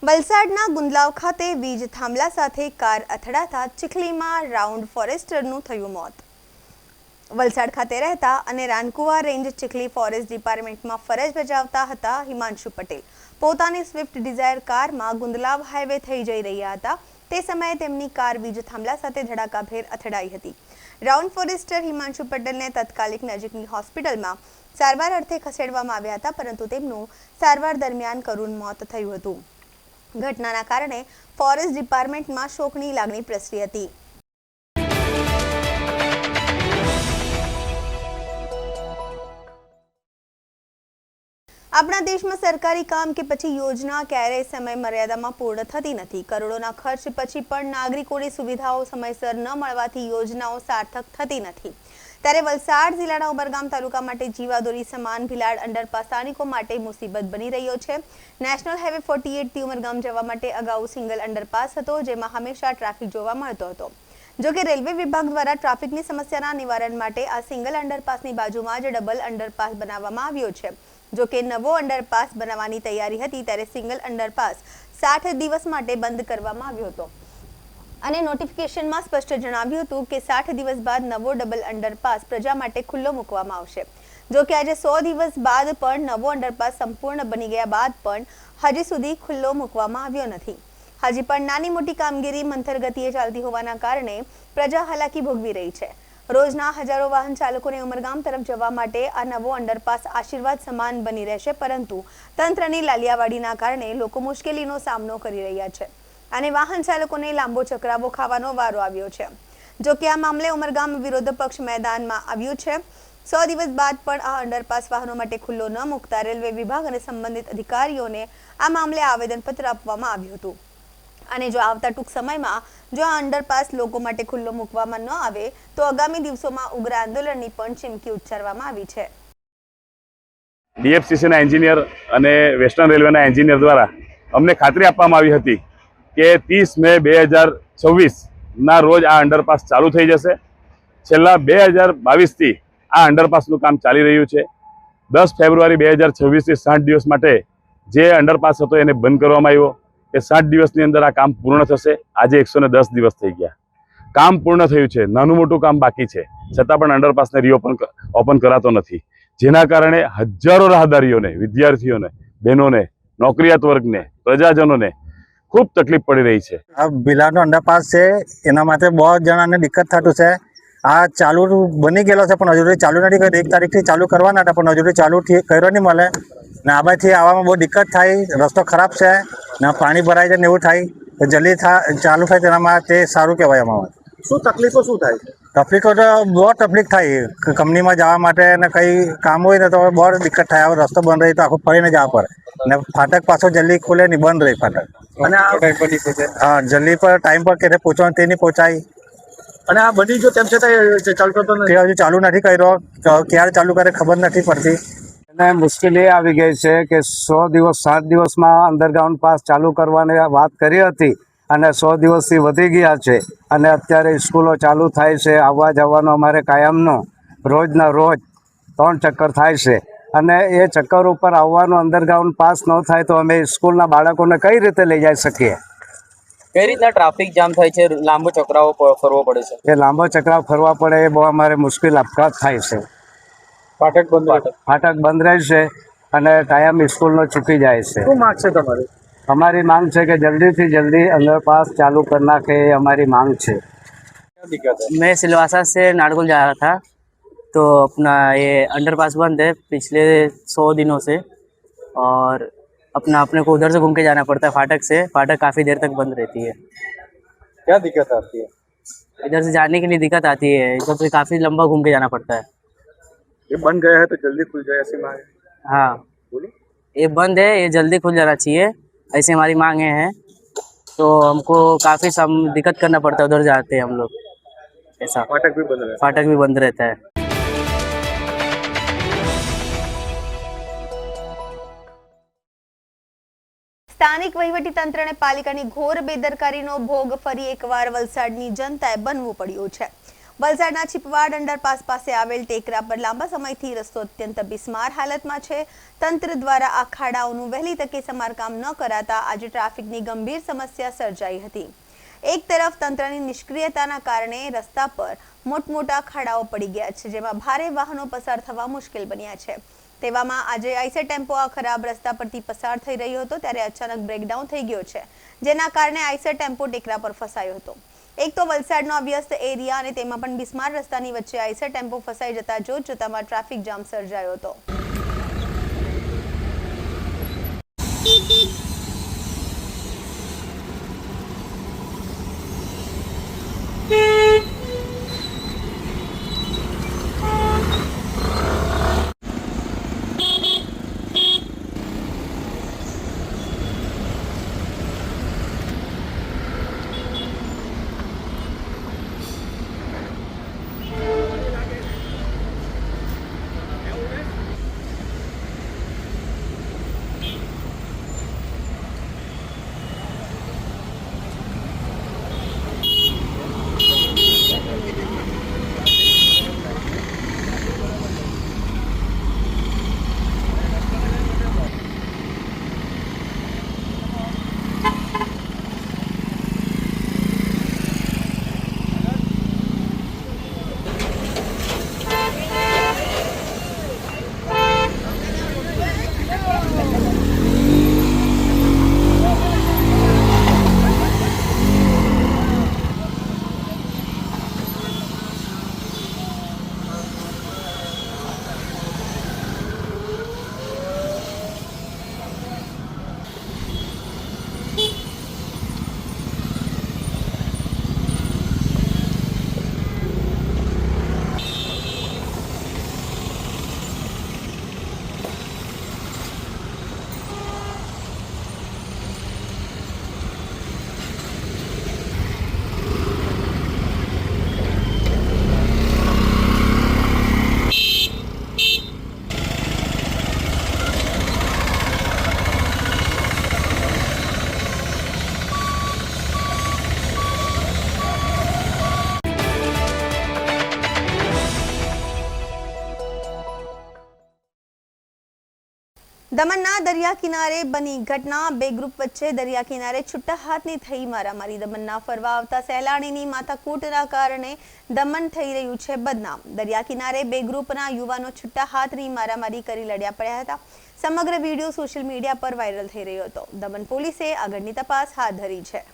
વલસાડના ગુંદલાવ ખાતે વીજ થાંભલા સાથે કાર અથડાતા ચીખલીમાં રાઉન્ડ ફોરેસ્ટરનું થયું મોત। વલસાડ ખાતે રહેતા અને રાનકુવા રેન્જ ચીખલી ફોરેસ્ટ ડિપાર્ટમેન્ટમાં ફરજ બજાવતા હતા હિમાંશુ પટેલ પોતાની સ્વિફ્ટ ડિઝાયર કારમાં ગુંદલાવ હાઈવે થઈ જઈ રહ્યા હતા। તે સમયે તેમની કાર વીજ થાંભલા સાથે ધડાકાભેર અથડાઈ હતી। રાઉન્ડ ફોરેસ્ટર હિમાંશુ પટેલને તાત્કાલિક નજીકની હોસ્પિટલમાં સારવાર અર્થે ખસેડવામાં આવ્યા હતા, પરંતુ તેમનું સારવાર દરમિયાન કરુણ મોત થયું હતું। ઘટનાના કારણે ફોરેસ્ટ ડિપાર્ટમેન્ટમાં શોકની લાગણી પ્રસરી હતી। આપણા દેશમાં સરકારી કામ કે પછી યોજના ક્યારેય સમય મર્યાદામાં પૂર્ણ થતી નથી। કરોડોના ખર્ચ પછી પણ નાગરિકોની સુવિધાઓ સમયસર ન મળવાથી યોજનાઓ સાર્થક થતી નથી। ત્યારે વલસાડ જિલ્લાના ઉમરગામ તાલુકા માટે જીવાદોરી સમાન ભીલાડ અંડરપાસ સ્થાનિકો માટે મુસીબત બની રહ્યો છે। નેશનલ હાઈવે 48 થી ઉમરગામ જવા માટે અગાઉ સિંગલ અંડરપાસ હતો, જેમાં હંમેશા ટ્રાફિક જોવા મળતો હતો। જો કે રેલવે વિભાગ દ્વારા ટ્રાફિકની સમસ્યાના નિવારણ માટે આ સિંગલ અંડરપાસની બાજુમાં જ ડબલ અંડરપાસ બનાવવામાં આવ્યો છે। જો કે નવો અંડરપાસ બનાવવાની તૈયારી હતી ત્યારે સિંગલ અંડરપાસ 60 દિવસ માટે બંધ કરવામાં આવ્યો હતો અને નોટિફિકેશનમાં સ્પષ્ટ જણાવ્યું હતું કે 60 દિવસ બાદ નવો ડબલ અંડરપાસ પ્રજા માટે ખુલ્લો મૂકવામાં આવશે। જો કે આજે 100 દિવસ બાદ પણ નવો અંડરપાસ સંપૂર્ણ બની ગયા બાદ પણ હજી સુધી ખુલ્લો મૂકવામાં આવ્યો નથી। હજી પણ નાની મોટી કામગીરી મંથર ગતિએ ચાલતી હોવાના કારણે પ્રજા હાલાકી ભોગવી રહી છે। રોજના હજારો વાહન ચાલકોને ઉમરગામ તરફ જવા માટે આ નવો અંડરપાસ આશીર્વાદ સમાન બની રહેશે, પરંતુ તંત્રની લાલિયાવાડીના કારણે લોકો મુશ્કેલીનો સામનો કરી રહ્યા છે અને વાહન ચાલકોને લાંબો ચક્રાવો ખાવાનો વારો આવ્યો છે। જો કે આ મામલે ઉમરગામ વિરોધ પક્ષ મેદાનમાં આવ્યું છે। 100 દિવસ બાદ પણ આ અંડરપાસ વાહનો માટે ખુલ્લો ન મૂકતા રેલવે વિભાગ અને સંબંધિત અધિકારીઓને આ મામલે આવેદનપત્ર આપવામાં આવ્યું હતું અને જો આવતા ટૂંક સમયમાં જો આ અંડરપાસ લોકો માટે ખુલ્લો મૂકવામાં ન આવે તો આગામી દિવસોમાં ઉગ્ર આંદોલનની પણ ચીમકી ઉચ્ચારવામાં આવી છે। ડીએફસીસીના એન્જિનિયર અને વેસ્ટર્ન રેલવેના એન્જિનિયર દ્વારા અમને ખાતરી આપવામાં આવી હતી કે 30 મે 2026ના રોજ આ અંડરપાસ ચાલુ થઈ જશે। છેલ્લા 2022 થી આ અંડરપાસનું કામ ચાલી રહ્યું છે। 10 ફેબ્રુઆરી 2026 થી 60 દિવસ માટે જે અંડરપાસ હતો એને બંધ કરવામાં આવ્યો કે 60 દિવસની અંદર આ કામ પૂર્ણ થશે। આજે 110 દિવસ થઈ ગયા, કામ પૂર્ણ થયું છે, નાનું મોટું કામ બાકી છે, છતાં પણ અંડરપાસને ઓપન કરાતો નથી, જેના કારણે હજારો રાહદારીઓને, વિદ્યાર્થીઓને, બહેનોને, નોકરિયાત વર્ગને, પ્રજાજનોને ખૂબ તકલીફ પડી રહી છે। આ ભીલાડનો અંડરપાસ છે, એના માટે બહુ જણાને દિક્કત થતું છે। આ ચાલુ બની ગયેલો છે પણ હજુ સુધી ચાલુ નથી કર્યો। 1 તારીખથી ચાલુ કરવાના હતા પણ હજુ સુધી ચાલુ કર્યો નહીં મળે ને આ બાજુથી આવવામાં બહુ દિક્કત થાય। રસ્તો ખરાબ છે ને પાણી ભરાઈ જાય ને એવું થાય તો જલ્દી ચાલુ થાય તેનામાં તે સારું કહેવાય। અમારે શું તકલીફો શું થાય? તકલીફો તો બહુ તકલીફ થાય। કંપનીમાં જવા માટે ને કંઈ કામ હોય ને તો બહુ દિક્કત થાય। હવે રસ્તો બંધ રહે તો આખું ફરીને જવા પડે ને ફાટક પાછો જલ્દી ખુલે નહીં, બંધ રહે ફાટક અને આ ટાઈમ પર નહીં પહોંચે? હા, જલ્દી પર ટાઈમ પર કે પહોંચવાનું તે નહીં પહોંચાય અને આ બની જો તેમ છતાં ચાલુ કરતો તે નથી? હજુ ચાલુ નથી કર્યો, ક્યારે ચાલુ કરે ખબર નથી પડતી। અને મુશ્કેલી આવી ગઈ છે કે 100 દિવસ 7 દિવસમાં અંડરગ્રાઉન્ડ પાસ ચાલુ કરવાની વાત કરી હતી અને 100 દિવસથી વધી ગયા છે અને અત્યારે સ્કૂલો ચાલુ થાય છે। આવવા જવાનો અમારે કાયમનો રોજના રોજ 3 ચક્કર થાય છે અને એ ચક્કર ઉપર આવવાનું અંડરગ્રાઉન્ડ પાસ ન થાય તો અમે સ્કૂલના બાળકોને કઈ રીતે લઈ જઈ શકીએ? કઈ રીતના ટ્રાફિક જામ થાય છે? લાંબો ચક્રાવો ફરવો પડે છે? એ લાંબો ચક્રાવ ફરવા પડે એ બહુ અમારે મુશ્કેલ આપઘાત થાય છે। ફાટક બંધ રહેશે અને ટાઈમ સ્કૂલનો ચૂકી જાય છે। શું માંગ છે તમારી? हमारी मांग है कि जल्दी से जल्दी अंडरपास चालू करना के हमारी मांग है। क्या दिक्कत है? मैं सिलवासा से नारगोल जा रहा था तो अपना ये अंडरपास बंद है पिछले 100 दिनों से और अपने को उधर से घूम के जाना पड़ता है फाटक से। फाटक काफ़ी देर तक बंद रहती है। क्या दिक्कत आती है? इधर से जाने के लिए दिक्कत आती है, इधर से काफ़ी लंबा घूम के जाना पड़ता है। ये बन गया है तो जल्दी खुल जाए ऐसी मांग है। हाँ, बोलिए। ये बंद है, ये जल्दी खुल जाना चाहिए, ऐसी हमारी मांगे हैं। तो हमको काफ़ी दिक्कत करना पड़ता है, उधर जाते हैं हम लोग। ऐसा फाटक भी बंद रहता है? फाटक भी बंद रहता है। સ્થાનિક વહીવટીતંત્ર અને પાલિકાની ઘોર બેદરકારીનો ભોગ ફરી એકવાર વલસાડની જનતાએ બનવું પડ્યું છે। વલસાડના છીપવાડ અંડરપાસ પાસે આવેલ ટેકરા પર લાંબા સમયથી રસ્તો અત્યંત બિસ્માર હાલતમાં છે. તંત્ર દ્વારા આ ખાડાઓનું વહેલી તકે સમારકામ ન કરાતા આજે ટ્રાફિકની ગંભીર સમસ્યા સર્જાઈ હતી. એક તરફ તંત્રની નિષ્ક્રિયતાના કારણે રસ્તા પર મોટમોટા ખાડાઓ પડી ગયા છે, જેમાં ભારે વાહનો પસાર થવા મુશ્કેલ બન્યા છે. તેવામાં આજે આઈસર ટેમ્પો આ ખરાબ રસ્તા પરથી પસાર થઈ રહ્યો હતો ત્યારે અચાનક બ્રેકડાઉન થઈ ગયો છે, જેના કારણે આઈસર ટેમ્પો ટેકરા પર ફસાયો હતો. એક તો વલસાડનો વ્યસ્ત એરિયા અને તેમાં પણ બિસ્માર રસ્તાની વચ્ચે આઈસર ટેમ્પો ફસાઈ જતા જોતજોતામાં ટ્રાફિક જામ સર્જાયો હતો. દમણના દરિયા કિનારે બની ઘટના. બે ગ્રુપ વચ્ચે દરિયા કિનારે છૂટા હાથની થઈ મારામારી. દમણના ફરવા આવતા સહેલાણીની માથાકૂટના કારણે દમણ થઈ રહ્યું છે બદનામ. દરિયા કિનારે બે ગ્રુપના યુવાનો છૂટા હાથની મારામારી કરી લડ્યા પડ્યા હતા. સમગ્ર વિડીયો સોશિયલ મીડિયા પર વાયરલ થઈ રહ્યો હતો. દમણ પોલીસે આગળની તપાસ હાથ ધરી છે.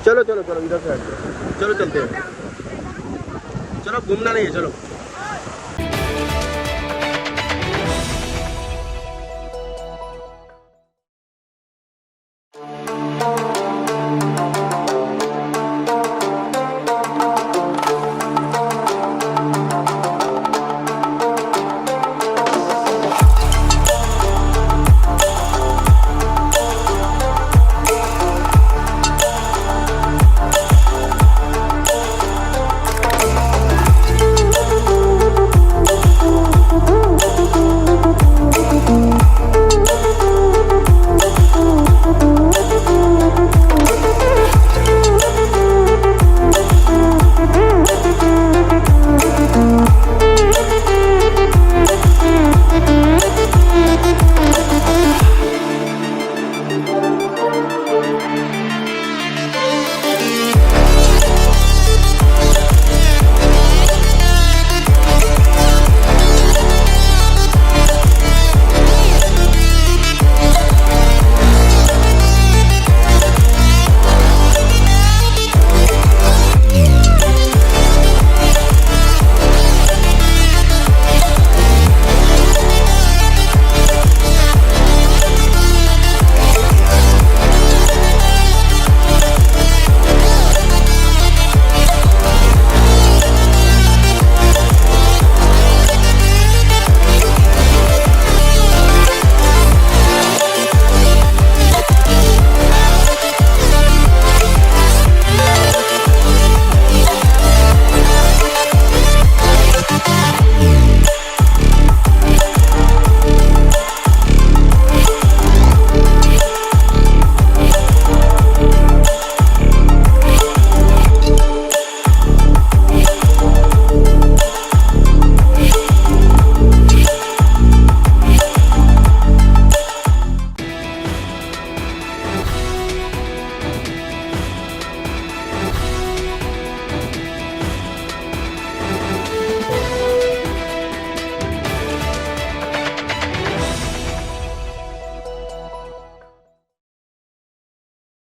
चलो चलो चलो इधर से हटो, चलो चलते हैं, चलो घूमना नहीं है, चलो.